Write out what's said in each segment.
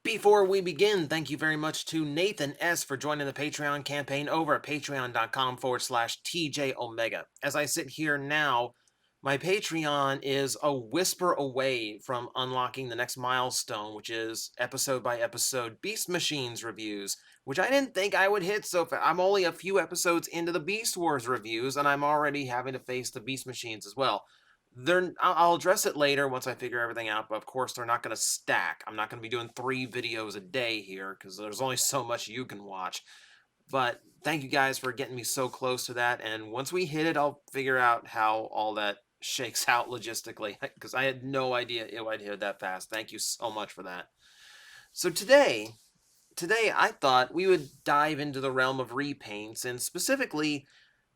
Before we begin, thank you very much to Nathan S. for joining the Patreon campaign over at patreon.com/TJOmega. As I sit here now, my Patreon is a whisper away from unlocking the next milestone, which is episode by episode Beast Machines reviews, which I didn't think I would hit so far. I'm only a few episodes into the Beast Wars reviews, and I'm already having to face the Beast Machines as well. I'll address it later once I figure everything out, but of course they're not going to stack. I'm not going to be doing 3 videos a day here because there's only so much you can watch. But thank you guys for getting me so close to that, and once we hit it, I'll figure out how all that shakes out logistically because I had no idea it would hit that fast. Thank you so much for that. So today I thought we would dive into the realm of repaints, and specifically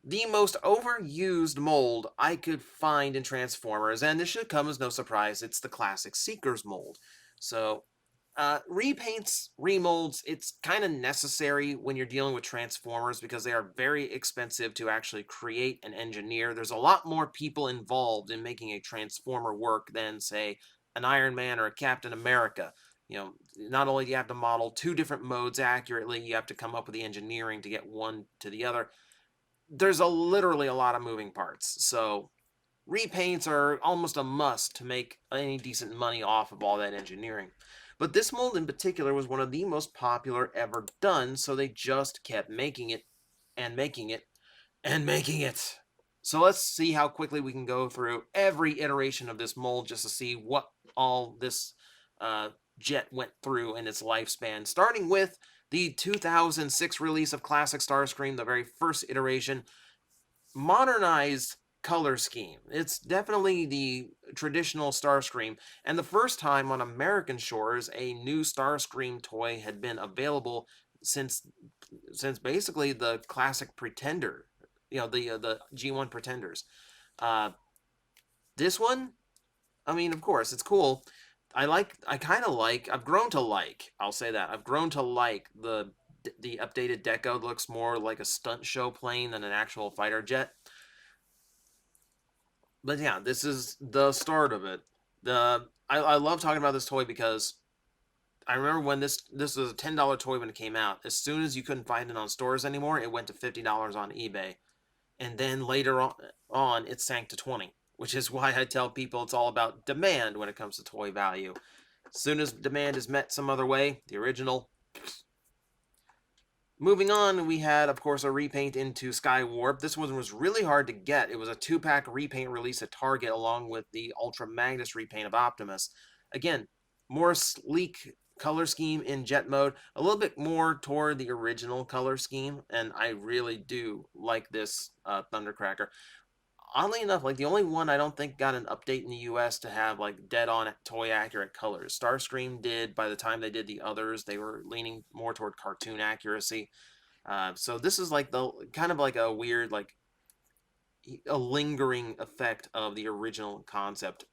the most overused mold I could find in Transformers, and this should come as no surprise, it's the classic Seeker's mold. So, repaints, remolds, it's kind of necessary when you're dealing with Transformers because they are very expensive to actually create and engineer. There's a lot more people involved in making a Transformer work than, say, an Iron Man or a Captain America. Not only do you have to model 2 different modes accurately, you have to come up with the engineering to get one to the other. There's literally a lot of moving parts. So repaints are almost a must to make any decent money off of all that engineering. But this mold in particular was one of the most popular ever done, so they just kept making it and making it and making it. So let's see how quickly we can go through every iteration of this mold just to see what all this jet went through in its lifespan, starting with the 2006 release of Classic Starscream, the very first iteration, modernized color scheme. It's definitely the traditional Starscream, and the first time on American shores a new Starscream toy had been available since basically the classic Pretender, the G1 Pretenders. Uh, this one, I mean, of course, it's cool. I've grown to like, I'll say that, I've grown to like the updated deco. It looks more like a stunt show plane than an actual fighter jet. But yeah, this is the start of it. I love talking about this toy because I remember when this was a $10 toy when it came out. As soon as you couldn't find it on stores anymore, it went to $50 on eBay, and then later on it sank to 20, which is why I tell people it's all about demand when it comes to toy value. As soon as demand is met some other way, the original. Moving on, we had, of course, a repaint into Skywarp. This one was really hard to get. It was a 2-pack repaint release at Target along with the Ultra Magnus repaint of Optimus. Again, more sleek color scheme in jet mode, a little bit more toward the original color scheme, and I really do like this Thundercracker. Oddly enough, like the only one I don't think got an update in the US to have like dead on toy accurate colors. Starscream did. By the time they did the others, they were leaning more toward cartoon accuracy. So this is like the kind of like a weird, like a lingering effect of the original concept.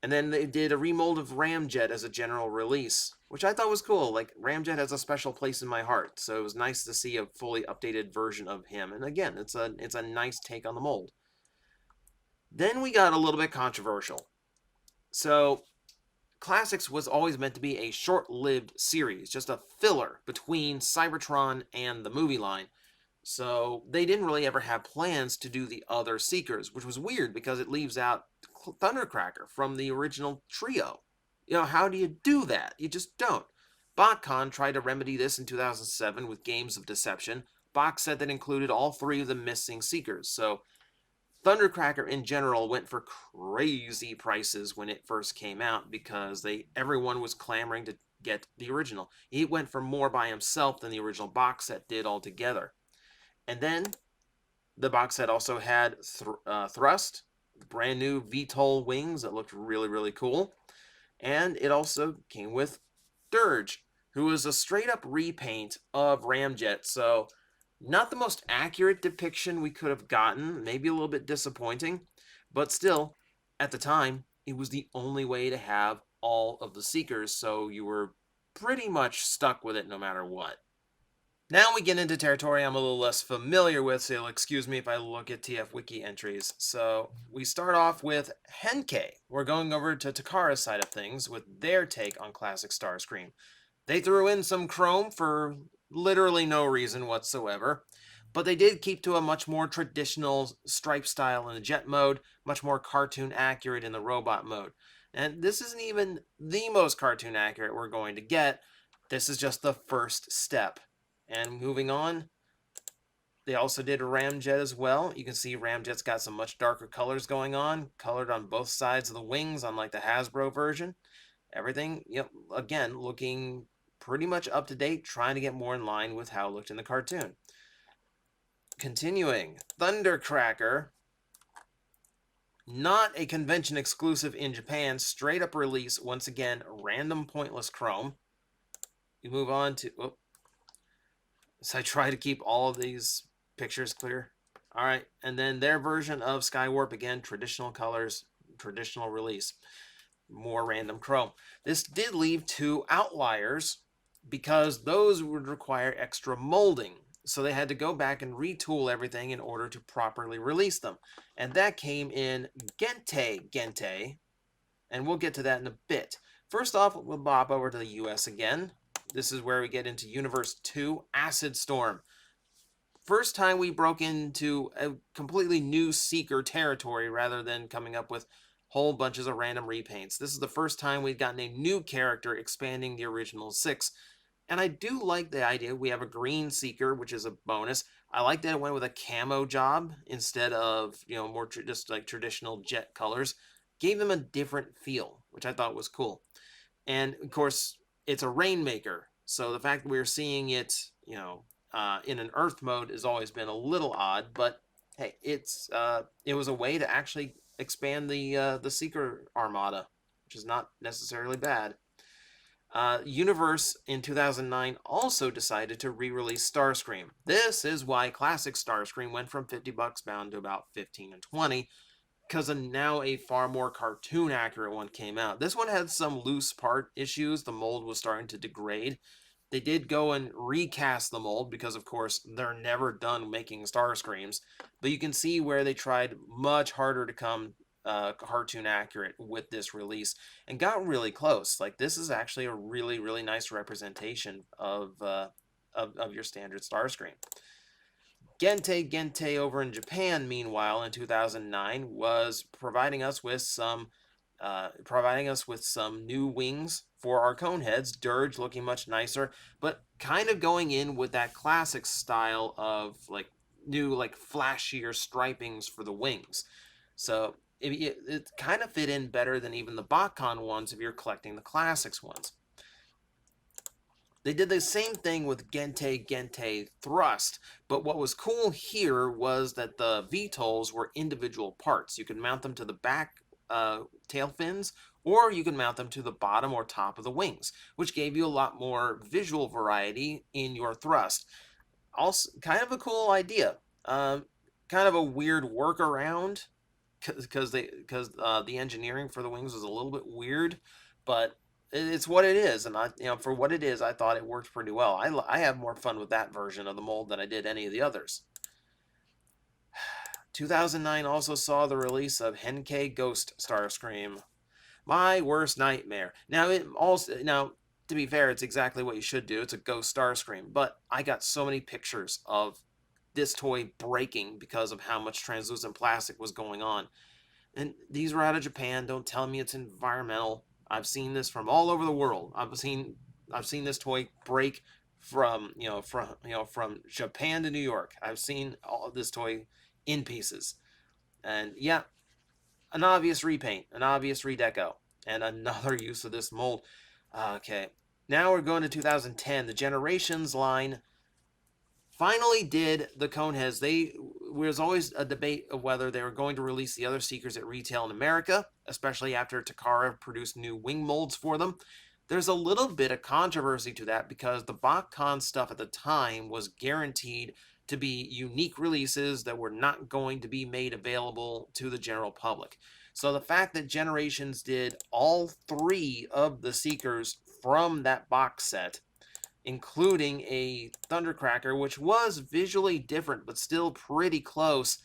And then they did a remold of Ramjet as a general release, which I thought was cool. Like, Ramjet has a special place in my heart, so it was nice to see a fully updated version of him. And again, it's a nice take on the mold. Then we got a little bit controversial. So, Classics was always meant to be a short-lived series, just a filler between Cybertron and the movie line. So they didn't really ever have plans to do the other Seekers, which was weird because it leaves out Thundercracker from the original trio. How do you do that? You just don't. BotCon tried to remedy this in 2007 with Games of Deception. Box set that included all 3 of the missing Seekers, so Thundercracker in general went for crazy prices when it first came out because everyone was clamoring to get the original. He went for more by himself than the original box set did altogether. And then the box set also had Thrust, brand new VTOL wings that looked really, really cool. And it also came with Dirge, who was a straight up repaint of Ramjet. So, not the most accurate depiction we could have gotten, maybe a little bit disappointing, but still, at the time, it was the only way to have all of the Seekers, so you were pretty much stuck with it no matter what. Now we get into territory I'm a little less familiar with, so you'll excuse me if I look at TF Wiki entries. So we start off with Henkei. We're going over to Takara's side of things with their take on classic Starscream. They threw in some chrome for literally no reason whatsoever, but they did keep to a much more traditional stripe style in the jet mode, much more cartoon accurate in the robot mode. And this isn't even the most cartoon accurate we're going to get. This is just the first step. And moving on, they also did Ramjet as well. You can see Ramjet's got some much darker colors going on, colored on both sides of the wings, unlike the Hasbro version. Everything, yep, again, looking pretty much up to date, trying to get more in line with how it looked in the cartoon. Continuing, Thundercracker, not a convention exclusive in Japan, straight up release, once again, random pointless chrome. You move on to, oh, so I try to keep all of these pictures clear. All right, and then their version of Skywarp, again, traditional colors, traditional release, more random chrome. This did leave two outliers because those would require extra molding. So they had to go back and retool everything in order to properly release them. And that came in Gente, and we'll get to that in a bit. First off, we'll bop over to the US again. This is where we get into Universe 2, Acid Storm. First time we broke into a completely new Seeker territory rather than coming up with whole bunches of random repaints. This is the first time we've gotten a new character expanding the original 6. And I do like the idea. We have a green Seeker, which is a bonus. I like that it went with a camo job instead of, more just like traditional jet colors. Gave them a different feel, which I thought was cool. And of course, it's a Rainmaker. So the fact that we're seeing it, in an Earth mode has always been a little odd. But hey, it was a way to actually expand the Seeker Armada, which is not necessarily bad. Universe in 2009 also decided to re-release Starscream. This is why classic Starscream went from $50 bound to about 15 and 20, because now a far more cartoon accurate one came out. This one had some loose part issues. The mold was starting to degrade. They did go and recast the mold because, of course, they're never done making Starscreams. But you can see where they tried much harder to come cartoon accurate with this release and got really close. Like, this is actually a really, really nice representation of your standard Starscream. Gente over in Japan, meanwhile, in 2009, was providing us with some new wings for our cone heads. Dirge looking much nicer, but kind of going in with that classic style of like new, like flashier stripings for the wings. So it kind of fit in better than even the BotCon ones if you're collecting the classics ones. They did the same thing with Gente Thrust, but what was cool here was that the VTOLs were individual parts. You could mount them to the back tail fins, or you could mount them to the bottom or top of the wings, which gave you a lot more visual variety in your thrust. Also, kind of a cool idea. Kind of a weird workaround because the engineering for the wings was a little bit weird, but it's what it is, and for what it is, I thought it worked pretty well. I have more fun with that version of the mold than I did any of the others. 2009 also saw the release of Henkei Ghost Starscream, my worst nightmare. Now, to be fair, it's exactly what you should do. It's a Ghost Starscream, but I got so many pictures of this toy breaking because of how much translucent plastic was going on. And these were out of Japan. Don't tell me it's environmental. I've seen this from all over the world. I've seen this toy break from Japan to New York. I've seen all of this toy in pieces. And yeah, an obvious repaint, an obvious redeco, and another use of this mold. Okay, now we're going to 2010. The Generations line finally did the Coneheads. Was always a debate of whether they were going to release the other Seekers at retail in America, especially after Takara produced new wing molds for them. There's a little bit of controversy to that because the BotCon stuff at the time was guaranteed to be unique releases that were not going to be made available to the general public. So the fact that Generations did all 3 of the Seekers from that box set including a Thundercracker, which was visually different, but still pretty close.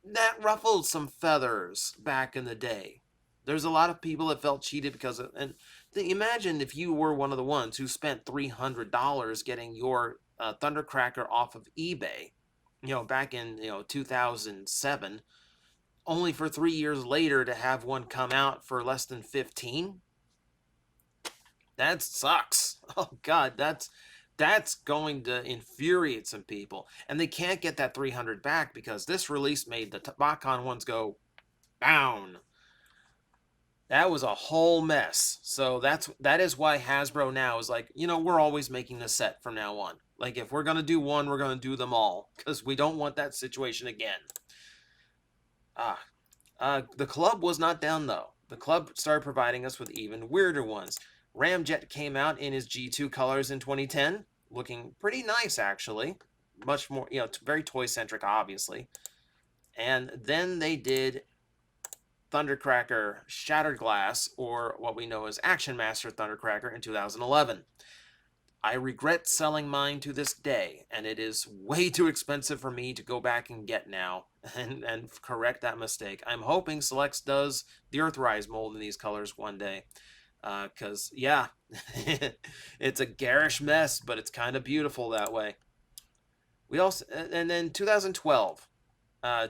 That ruffled some feathers back in the day. There's a lot of people that felt cheated because of, and imagine if you were one of the ones who spent $300 getting your Thundercracker off of eBay, back in 2007, only for 3 years later to have one come out for less than 15. That sucks. Oh God, that's going to infuriate some people, and they can't get that 300 back because this release made the BotCon ones go down. That was a whole mess. So that is why Hasbro now is like, we're always making a set from now on. Like, if we're gonna do one, we're gonna do them all because we don't want that situation again. The club was not done though. The club started providing us with even weirder ones. Ramjet came out in his G2 colors in 2010, looking pretty nice actually. Much more, very toy centric, obviously. And then they did Thundercracker Shattered Glass, or what we know as Action Master Thundercracker, in 2011. I regret selling mine to this day, and it is way too expensive for me to go back and get now and correct that mistake. I'm hoping Selects does the Earthrise mold in these colors one day. Because, yeah, it's a garish mess, but it's kind of beautiful that way. And then 2012,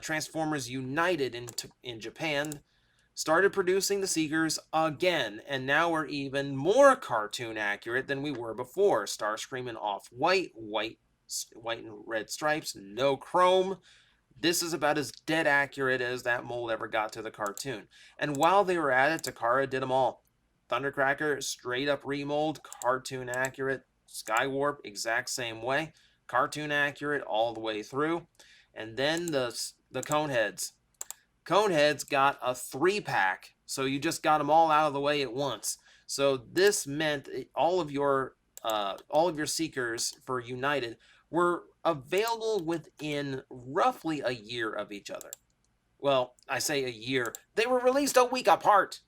Transformers United in Japan started producing the Seekers again, and now we're even more cartoon accurate than we were before. Starscream in off-white, white and red stripes, no chrome. This is about as dead accurate as that mold ever got to the cartoon. And while they were at it, Takara did them all. Thundercracker, straight up remold, cartoon accurate. Skywarp, exact same way. Cartoon accurate all the way through. And then the Coneheads. Coneheads got a 3-pack, so you just got them all out of the way at once. So this meant all of your Seekers for United were available within roughly a year of each other. Well, I say a year. They were released a week apart.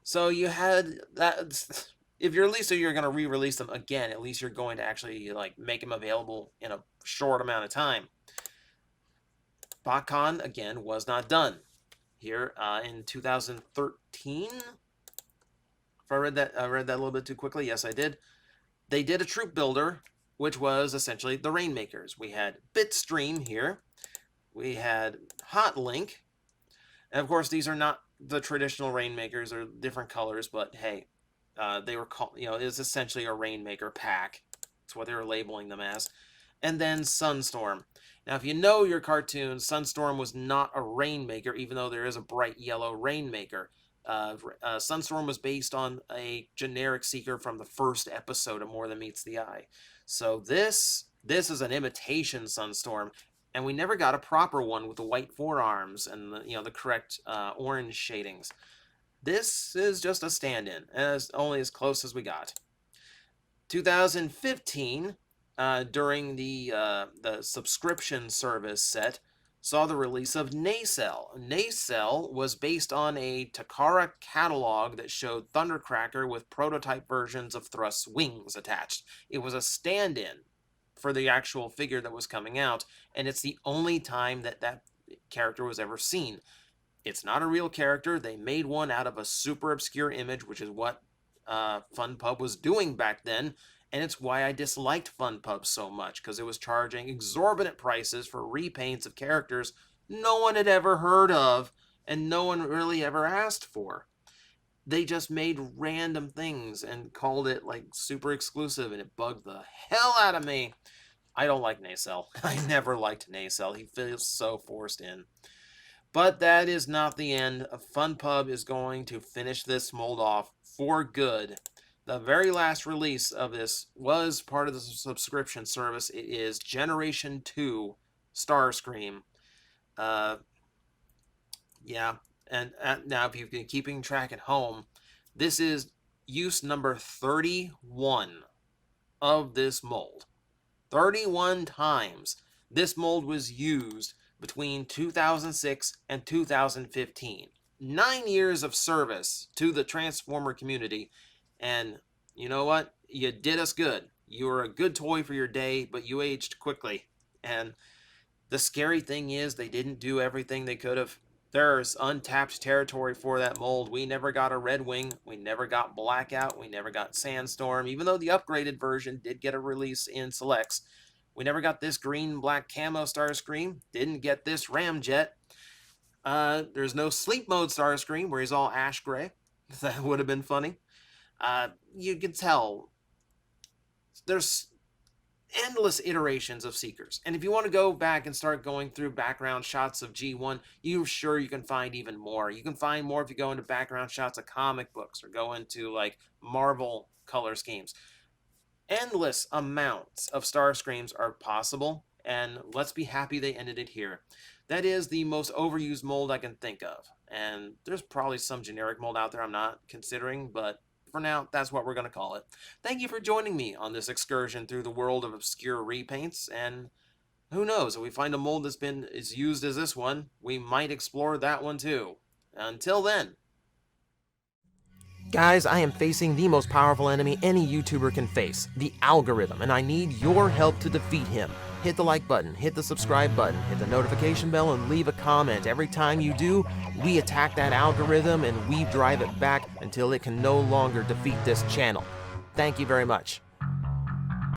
So you had that. If you're going to re-release them again, at least you're going to actually make them available in a short amount of time. BotCon again was not done here in 2013. If I read that a little bit too quickly, yes, I did. They did a troop builder, which was essentially the Rainmakers. We had Bitstream here. We had Hot Link. And of course, these are not the traditional Rainmakers. They're different colors, but hey, they were called, it's essentially a Rainmaker pack. That's what they were labeling them as. And then Sunstorm. Now, if you know your cartoons, Sunstorm was not a Rainmaker, even though there is a bright yellow Rainmaker. Sunstorm was based on a generic Seeker from the first episode of More Than Meets the Eye. So this is an imitation Sunstorm, and we never got a proper one with the white forearms and the correct orange shadings. This is just a stand-in, only as close as we got. 2015, during the subscription service set, saw the release of Nacelle. Nacelle was based on a Takara catalog that showed Thundercracker with prototype versions of Thrust's wings attached. It was a stand-in for the actual figure that was coming out, and it's the only time that character was ever seen. It's not a real character. They made one out of a super obscure image, which is what FunPub was doing back then, and it's why I disliked FunPub so much, because it was charging exorbitant prices for repaints of characters no one had ever heard of, and no one really ever asked for. They just made random things and called it super exclusive, and it bugged the hell out of me. I don't like Nacelle. I never liked Nacelle. He feels so forced in. But that is not the end. FunPub is going to finish this mold off for good. The very last release of this was part of the subscription service. It is Generation 2 Starscream. Yeah, and now if you've been keeping track at home, this is use number 31 of this mold. 31 times this mold was used between 2006 and 2015. 9 years of service to the Transformer community. And you know what? you did us good. You were a good toy for your day, but you aged quickly. And the scary thing is they didn't do everything they could have. There's untapped territory for that mold. We never got a Red Wing. We never got Blackout. We never got Sandstorm. Even though the upgraded version did get a release in Selects, we never got this green-black camo Starscream. Didn't get this Ramjet. There's no sleep mode Starscream where he's all ash gray. That would have been funny. You can tell there's endless iterations of Seekers. And if you want to go back and start going through background shots of G1, you're sure you can find even more. You can find more if you go into background shots of comic books or go into like Marvel color schemes. Endless amounts of Starscreams are possible, and let's be happy they ended it here. That is the most overused mold I can think of, and there's probably some generic mold out there I'm not considering, but for now, that's what we're going to call it. Thank you for joining me on this excursion through the world of obscure repaints, and who knows, if we find a mold that's been as used as this one, we might explore that one too. Until then. Guys, I am facing the most powerful enemy any YouTuber can face, the algorithm, and I need your help to defeat him. Hit the like button, hit the subscribe button, hit the notification bell, and leave a comment. Every time you do, we attack that algorithm and we drive it back until it can no longer defeat this channel. Thank you very much.